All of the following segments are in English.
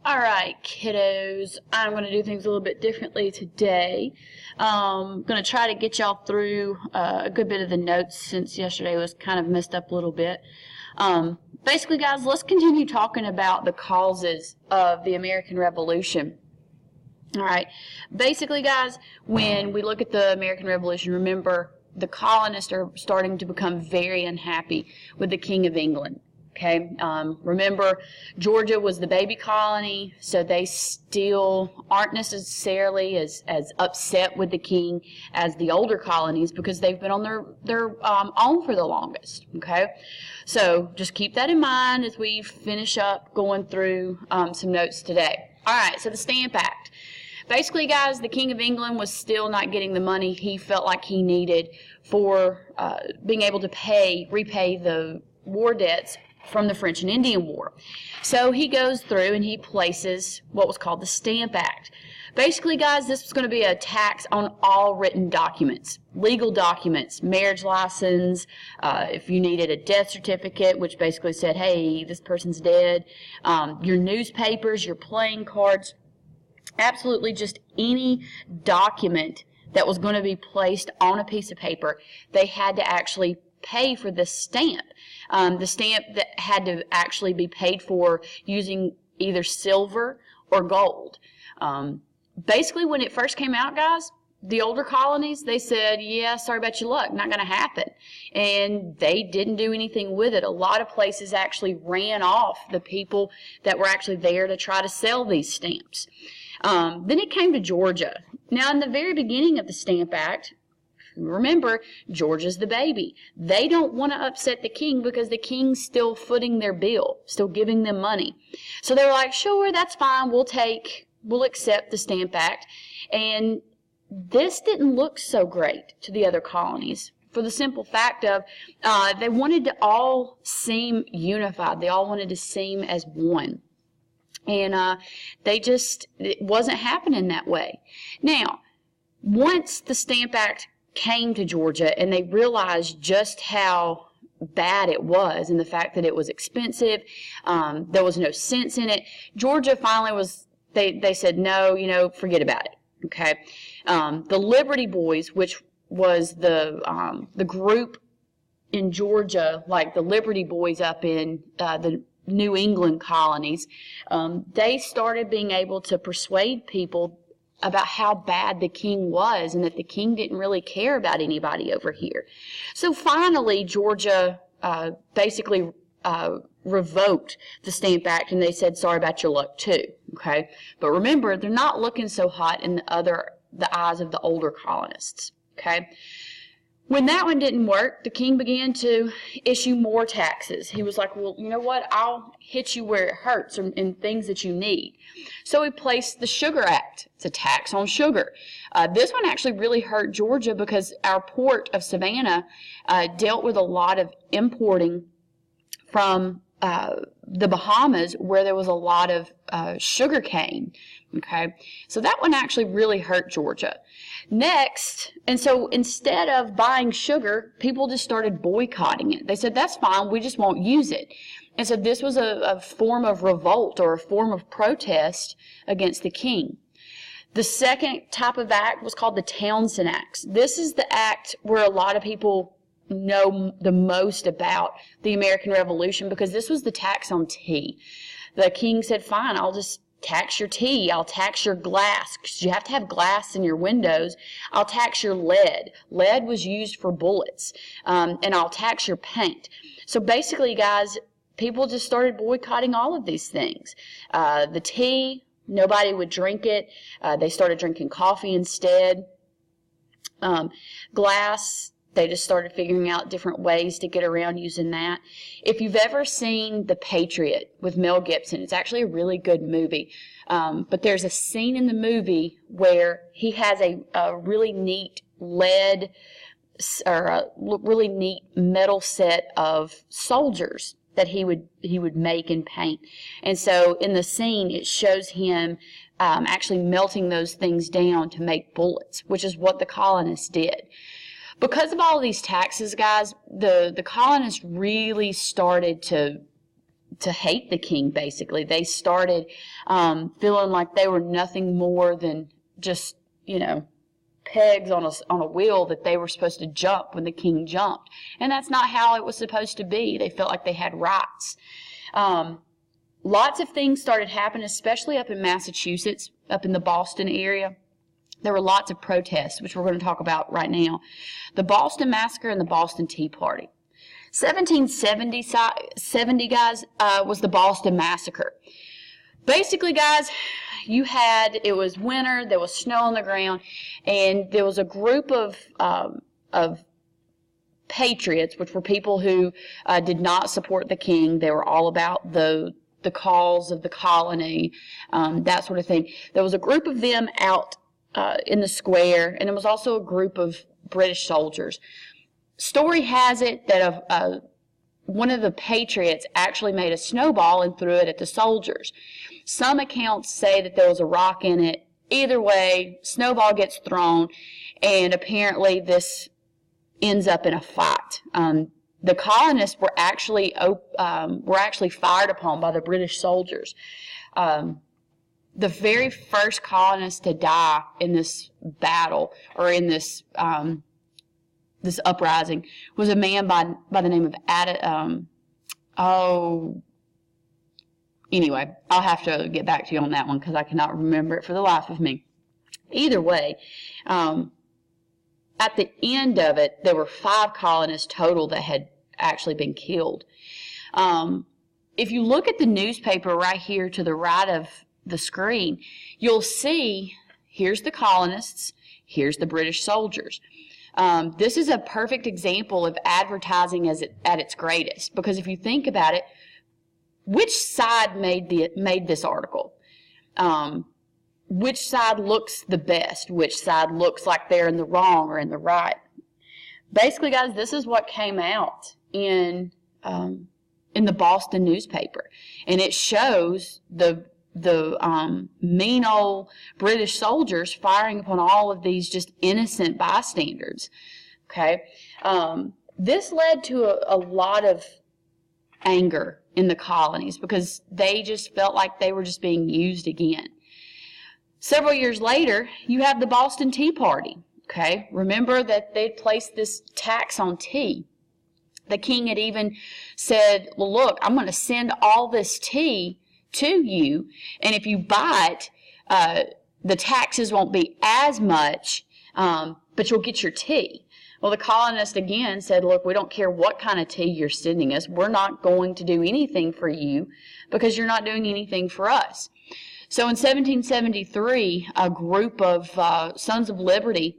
Alright, kiddos, I'm going to do things a little bit differently today. I'm going to try to get y'all through a good bit of the notes since yesterday was kind of messed up a little bit. Basically, guys, let's continue talking about the causes of the American Revolution. Alright, basically, guys, when we look at the American Revolution, remember, the colonists are starting to become very unhappy with the King of England. Okay, remember, Georgia was the baby colony, so they still aren't necessarily as upset with the king as the older colonies because they've been on their own for the longest. Okay, so just keep that in mind as we finish up going through some notes today. All right, so the Stamp Act. Basically, guys, the King of England was still not getting the money he felt like he needed for being able to repay the war debts from the French and Indian War. So he goes through and he places what was called the Stamp Act. Basically, guys, this was going to be a tax on all written documents, legal documents, marriage license, if you needed a death certificate, which basically said, hey, this person's dead, your newspapers, your playing cards, absolutely just any document that was going to be placed on a piece of paper, they had to actually pay for the stamp. The stamp that had to actually be paid for using either silver or gold. Basically, when it first came out, guys, the older colonies, they said, yeah, sorry about your luck, not going to happen. And they didn't do anything with it. A lot of places actually ran off the people that were actually there to try to sell these stamps. Then it came to Georgia. Now, in the very beginning of the Stamp Act, remember, Georgia's the baby. They don't want to upset the king because the king's still footing their bill, still giving them money. So they were like, sure, that's fine. We'll accept the Stamp Act. And this didn't look so great to the other colonies for the simple fact of they wanted to all seem unified. They all wanted to seem as one. And it wasn't happening that way. Now, once the Stamp Act came to Georgia and they realized just how bad it was and the fact that it was expensive, there was no sense in it, Georgia finally they said, no, forget about it. Okay, the Liberty Boys, which was the group in Georgia, like the Liberty Boys up in the New England colonies, they started being able to persuade people about how bad the king was and that the king didn't really care about anybody over here. So finally, Georgia basically revoked the Stamp Act and they said, sorry about your luck too. Okay, but remember, they're not looking so hot in the eyes of the older colonists. Okay. When that one didn't work, the king began to issue more taxes. He was like, well, you know what? I'll hit you where it hurts in things that you need. So he placed the Sugar Act. It's a tax on sugar. This one actually really hurt Georgia because our port of Savannah dealt with a lot of importing from the Bahamas where there was a lot of sugar cane. Okay, so that one actually really hurt Georgia. Next, and so instead of buying sugar, people just started boycotting it. They said, that's fine, we just won't use it. And so this was a form of revolt or a form of protest against the king. The second type of act was called the Townshend Acts. This is the act where a lot of people know the most about the American Revolution because this was the tax on tea. The king said, fine, I'll just tax your tea, I'll tax your glass, because you have to have glass in your windows, I'll tax your lead. Lead was used for bullets, and I'll tax your paint. So basically, guys, people just started boycotting all of these things. The tea, nobody would drink it. They started drinking coffee instead. Glass, they just started figuring out different ways to get around using that. If you've ever seen The Patriot with Mel Gibson, it's actually a really good movie. But there's a scene in the movie where he has a really neat lead or a really neat metal set of soldiers that he would make and paint. And so in the scene, it shows him actually melting those things down to make bullets, which is what the colonists did. Because of all of these taxes, guys, the colonists really started to to hate the king, basically. They started feeling like they were nothing more than just, pegs on a wheel that they were supposed to jump when the king jumped. And that's not how it was supposed to be. They felt like they had rights. Lots of things started happening, especially up in Massachusetts, up in the Boston area. There were lots of protests, which we're going to talk about right now. The Boston Massacre and the Boston Tea Party. 1770, guys, was the Boston Massacre. Basically, guys, it was winter, there was snow on the ground, and there was a group of patriots, which were people who did not support the king. They were all about the cause of the colony, that sort of thing. There was a group of them out in the square, and there was also a group of British soldiers. Story has it that one of the patriots actually made a snowball and threw it at the soldiers. Some accounts say that there was a rock in it. Either way, snowball gets thrown, and apparently this ends up in a fight. The colonists were actually fired upon by the British soldiers. The very first colonist to die in this battle, or in this this uprising, was a man by the name of anyway, I'll have to get back to you on that one because I cannot remember it for the life of me. Either way, at the end of it, there were 5 colonists total that had actually been killed. If you look at the newspaper right here to the right of the screen, you'll see here's the colonists, here's the British soldiers. This is a perfect example of advertising at its greatest, because if you think about it, which side made this article? Which side looks the best? Which side looks like they're in the wrong or in the right? Basically, guys, this is what came out in the Boston newspaper, and it shows the mean old British soldiers firing upon all of these just innocent bystanders. Okay, this led to a lot of anger in the colonies because they just felt like they were just being used again. Several years later, you have the Boston Tea Party. Okay, remember that they'd placed this tax on tea. The king had even said, well, look, I'm going to send all this tea to you, and if you buy it, the taxes won't be as much, but you'll get your tea. Well, the colonists again said, look, we don't care what kind of tea you're sending us. We're not going to do anything for you because you're not doing anything for us. So in 1773, a group of Sons of Liberty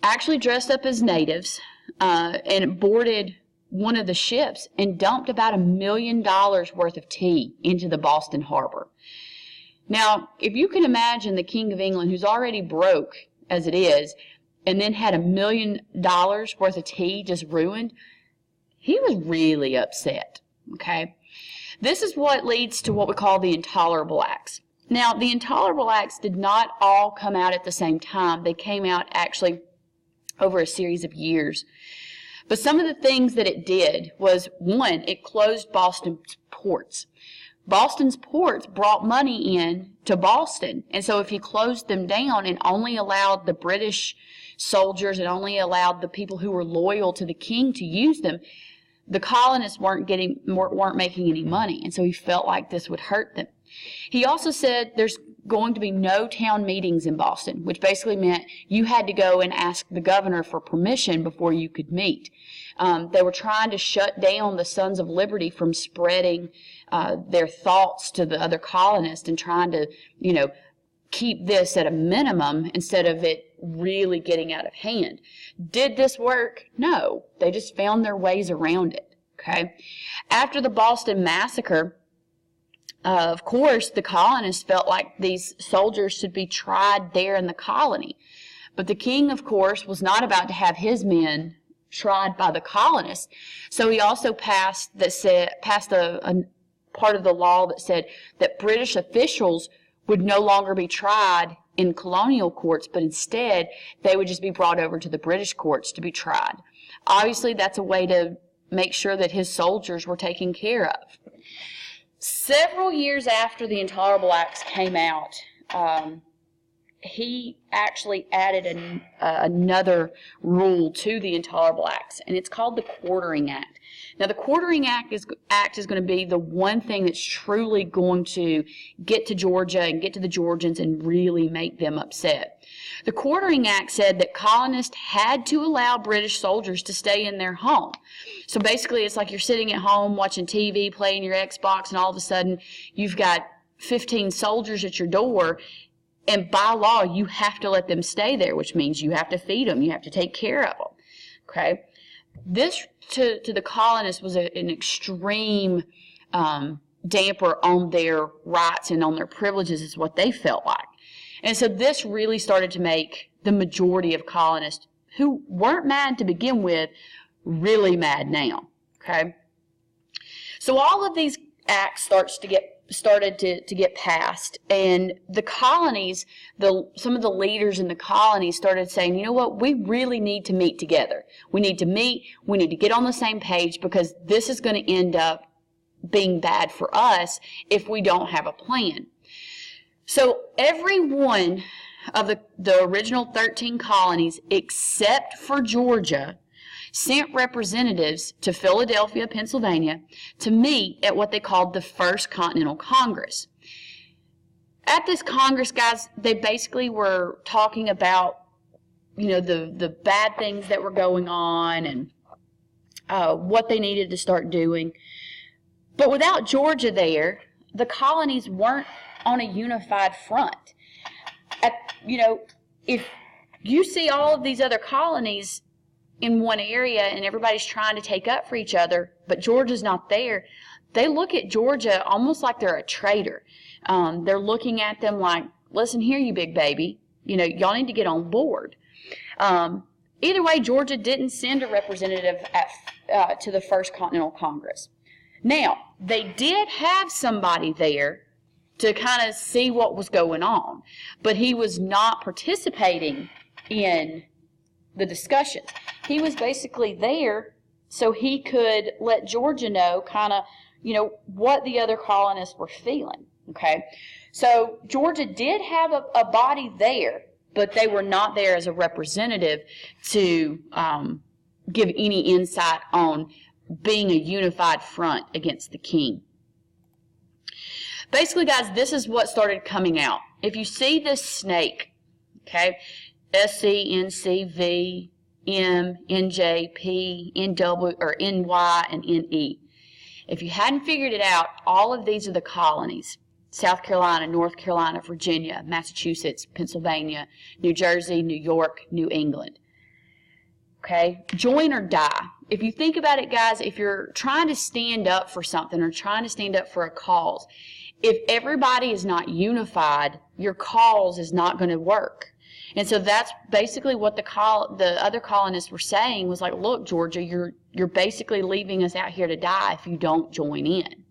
actually dressed up as natives and boarded one of the ships and dumped about $1 million worth of tea into the Boston harbor. Now, if you can imagine the King of England, who's already broke as it is, and then had $1 million worth of tea just ruined, he was really upset, okay? This is what leads to what we call the Intolerable Acts. Now, the Intolerable Acts did not all come out at the same time. They came out actually over a series of years. But some of the things that it did was, one, it closed Boston's ports. Boston's ports brought money in to Boston, and so if you closed them down and only allowed the British soldiers and only allowed the people who were loyal to the king to use them, the colonists weren't making any money, and so he felt like this would hurt them. He also said there's going to be no town meetings in Boston, which basically meant you had to go and ask the governor for permission before you could meet. They were trying to shut down the Sons of Liberty from spreading their thoughts to the other colonists and trying to, keep this at a minimum instead of it really getting out of hand. Did this work? No. They just found their ways around it. Okay. After the Boston Massacre, of course, the colonists felt like these soldiers should be tried there in the colony. But the king, of course, was not about to have his men tried by the colonists. So he also passed a part of the law that said that British officials would no longer be tried in colonial courts, but instead they would just be brought over to the British courts to be tried. Obviously, that's a way to make sure that his soldiers were taken care of. Several years after the Intolerable Acts came out, he actually added another rule to the Intolerable Acts, and it's called the Quartering Act. Now, the Quartering Act is going to be the one thing that's truly going to get to Georgia and get to the Georgians and really make them upset. The Quartering Act said that colonists had to allow British soldiers to stay in their home. So basically, it's like you're sitting at home watching TV, playing your Xbox, and all of a sudden you've got 15 soldiers at your door. And by law, you have to let them stay there, which means you have to feed them. You have to take care of them. Okay? This, to the colonists, was an extreme damper on their rights and on their privileges, is what they felt like. And so this really started to make the majority of colonists, who weren't mad to begin with, really mad now. Okay? So all of these acts started to get passed, and the colonies, some of the leaders in the colonies started saying, you know what, we really need to meet together. We need to meet, we need to get on the same page, because this is going to end up being bad for us if we don't have a plan. So every one of the original 13 colonies, except for Georgia, sent representatives to Philadelphia, Pennsylvania, to meet at what they called the First Continental Congress. At this Congress, guys, they basically were talking about, you know, the bad things that were going on and what they needed to start doing. But without Georgia there, the colonies weren't on a unified front. If you see all of these other colonies in one area and everybody's trying to take up for each other, but Georgia's not there, they look at Georgia almost like they're a traitor. They're looking at them like, listen here, you big baby, y'all need to get on board. Either way, Georgia didn't send a representative to the First Continental Congress. Now, they did have somebody there to kind of see what was going on, but he was not participating in the discussions. He was basically there so he could let Georgia know kind of, what the other colonists were feeling, okay? So Georgia did have a body there, but they were not there as a representative to give any insight on being a unified front against the king. Basically, guys, this is what started coming out. If you see this snake, okay, SCNCV, M, NJ, P, NW, or NY, and NE. If you hadn't figured it out, all of these are the colonies. South Carolina, North Carolina, Virginia, Massachusetts, Pennsylvania, New Jersey, New York, New England. Okay? Join or die. If you think about it, guys, if you're trying to stand up for something or trying to stand up for a cause, if everybody is not unified, your cause is not going to work. And so that's basically what the other colonists were saying, was like, look, Georgia, you're basically leaving us out here to die if you don't join in.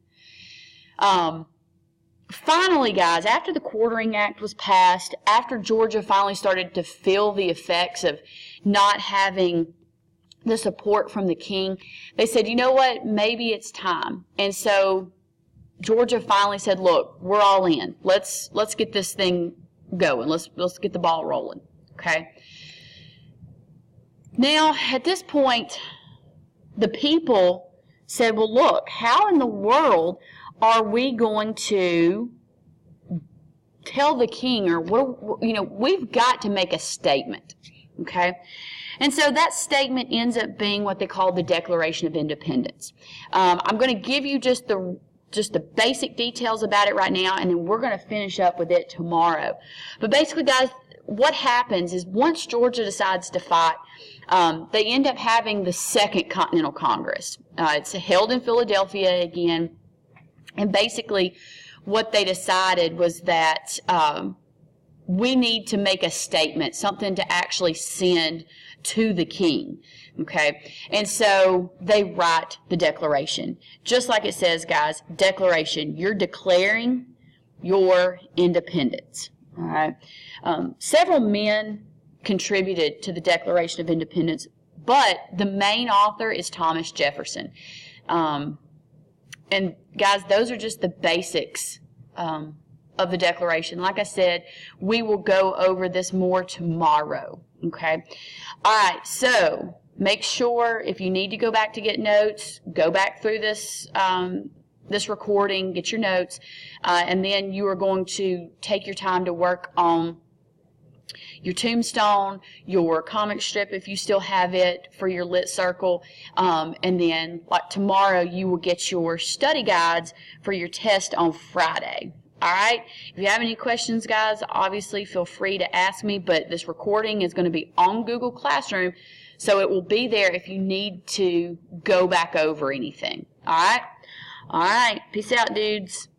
Finally, guys, after the Quartering Act was passed, after Georgia finally started to feel the effects of not having the support from the king, they said, you know what, maybe it's time. And so Georgia finally said, look, we're all in. Let's get this thing going. Let's get the ball rolling. Okay? Now, at this point, the people said, well, look, how in the world are we going to tell the king, or we've got to make a statement. Okay? And so that statement ends up being what they call the Declaration of Independence. I'm going to give you just the basic details about it right now, and then we're going to finish up with it tomorrow. But basically, guys, what happens is once Georgia decides to fight, they end up having the Second Continental Congress. It's held in Philadelphia again, and basically what they decided was that we need to make a statement, something to actually send to the king. Okay, and so they write the Declaration. Just like it says, guys, Declaration, you're declaring your independence. All right. Several men contributed to the Declaration of Independence, But the main author is Thomas Jefferson. And guys, those are just the basics of the Declaration. Like I said, we will go over this more tomorrow. Okay? All right, so make sure if you need to go back to get notes, go back through this this recording, get your notes, and then you are going to take your time to work on your tombstone, your comic strip if you still have it for your lit circle, and then like tomorrow you will get your study guides for your test on Friday. All right? If you have any questions, guys, obviously feel free to ask me, but this recording is going to be on Google Classroom, so it will be there if you need to go back over anything. All right? All right. Peace out, dudes.